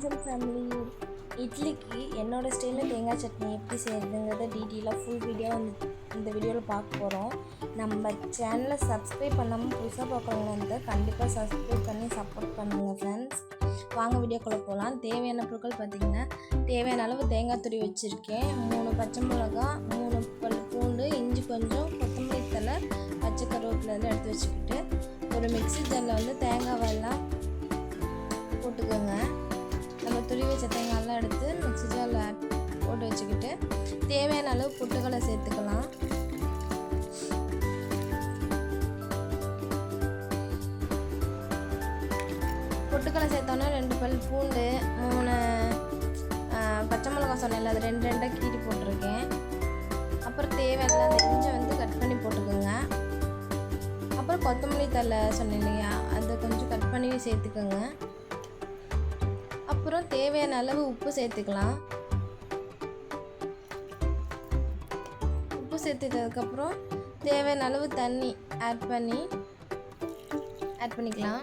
Angel family இட்லிக்கு என்னோடய ஸ்டைலில் தேங்காய் சட்னி எப்படி செய்கிறதுங்கிறத டீட்டெயிலாக ஃபுல் வீடியோ இந்த வீடியோவில் பார்க்க போகிறோம். நம்ம சேனலை சப்ஸ்கிரைப் பண்ணாமல் புதுசாக பார்க்குறவங்க வந்து கண்டிப்பாக சப்ஸ்கிரைப் பண்ணி சப்போர்ட் பண்ணுங்கள் ஃப்ரெண்ட்ஸ். வாங்க வீடியோக்குள்ளே போகலாம். தேவையான பொருட்கள் பார்த்திங்கன்னா, தேவையான அளவு தேங்காய் துருவி வச்சுருக்கேன், 3 பச்சை மிளகா, 3 பல் பூண்டு, இஞ்சி கொஞ்சம், கொத்தமல்லி தழை, பச்சை கருவேப்பிலை எடுத்து வச்சுக்கிட்டு ஒரு மிக்ஸி ஜாரில் வந்து தேங்காவெல்லாம் போட்டுக்கோங்க. நம்ம துருவி வச்ச தேங்காயெல்லாம் எடுத்து மிக்ஸி ஜாரில் போட்டு வச்சுக்கிட்டு தேவையான அளவு பொட்டுக்கடலை சேர்த்துக்கலாம். பொட்டுக்கடலை சேர்த்தோன்னா 2 பல் பூண்டு, 3 பச்சை மிளகா சொன்னேன்ல, அது 2 கீறி போட்டிருக்கேன். அப்புறம் தேவையான அந்த இஞ்சி வந்து கட் பண்ணி போட்டுக்கோங்க. அப்புறம் கொத்தமல்லி தழை சொன்னேன் இல்லையா, அதை கொஞ்சம் கட் பண்ணி சேர்த்துக்கோங்க. அப்புறம் தேவையான அளவு உப்பு சேர்த்துக்கலாம். உப்பு சேர்த்துட்டதுக்கப்புறம் தேவையான அளவு தண்ணி ஆட் பண்ணிக்கலாம்.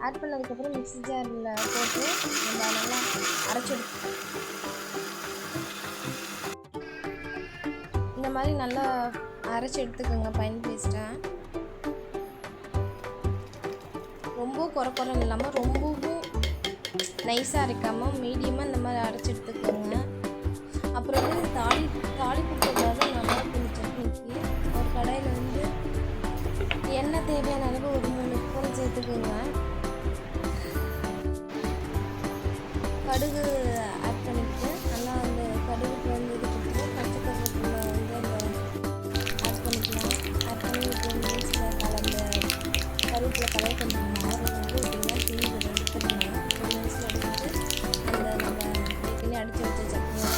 ஆட் பண்ணதுக்கப்புறம் மிக்ஸி ஜாரில் போட்டு நம்ம நல்லா அரைச்சிடுவோம். இந்த மாதிரி நல்லா அரைச்சி எடுத்துக்கோங்க ஃபைன் பேஸ்ட்டாக. ரொம்ப குறை இல்லாமல் ரொம்பவும் நைஸாக அரைக்காமல் மீடியமாக இந்த மாதிரி அரைச்சி எடுத்துக்கோங்க. அப்புறம் வந்து தாளிப்பு போடுறது நல்லா இருக்கும். சட்னிக்கு ஒரு கடாயில் வந்து எண்ணெய் தேவையான அளவு ஒரு 3 ஸ்பூன் சேர்த்துக்கோங்க. கடுகு ஆட் பண்ணிவிட்டு நல்லா அந்த கடுகு வந்ததுக்கு பச்சை கருவேப்பிலை வந்து அந்த ஆட் பண்ணிக்கலாம். ஆட் பண்ணி ஒரு 2 நிமிஷத்தில் கலந்து கருவேப்பிலை கலர் கொஞ்சம் மாறும் வந்து இப்படின்னா தீங்கு எடுத்துக்கலாம். 2 நிமிஷத்தில் எடுத்துட்டு அந்த நம்ம ஏற்கனவே அடித்து வச்ச சட்னியோட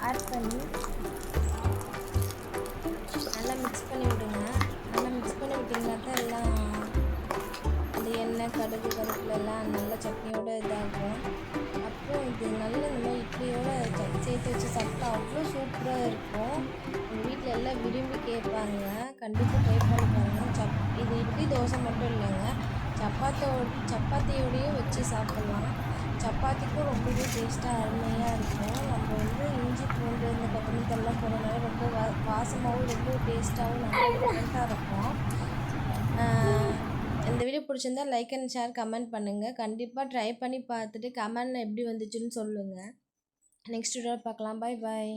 ஆட் பண்ணி நல்லா மிக்ஸ் பண்ணி விடுங்க. நல்லா மிக்ஸ் பண்ணி விட்டிங்கன்னா தான் எல்லாம் அந்த எண்ணெய் கடுகு கருவேப்பிலை எல்லாம் நல்லா சட்னியோடு இதாகும். அப்புறம் இது நல்ல இந்த மாதிரி இட்லியோடு சேர்த்து வச்சு சாப்பிட்டா அவ்வளோ சூப்பராக இருக்கும். எங்கள் வீட்டில் எல்லாம் விரும்பி கேட்பாங்க. கண்டிப்பாக ட்ரை பண்ணி பாருங்கள். இது இட்லி தோசை மட்டும் இல்லைங்க, சப்பாத்தியோடையும் வச்சு சாப்பிட்லாம். சப்பாத்திக்கும் ரொம்பவே டேஸ்ட்டாக அருமையாக இருக்கும். நம்ம வந்து இஞ்சி பூண்டு இந்த கொத்தமல்லி தழை போடுறதுனால ரொம்ப வாசமாகவும் ரொம்ப டேஸ்ட்டாகவும் நல்லா டிஃப்ரெண்ட்டாக இருக்கும். இந்த வீடியோ பிடிச்சிருந்தால் லைக் அண்ட் ஷேர் கமெண்ட் பண்ணுங்கள். கண்டிப்பாக ட்ரை பண்ணி பார்த்துட்டு கமெண்டில் எப்படி வந்துச்சுன்னு சொல்லுங்கள். நெக்ஸ்ட் வீடியோவில் பார்க்கலாம். பாய்.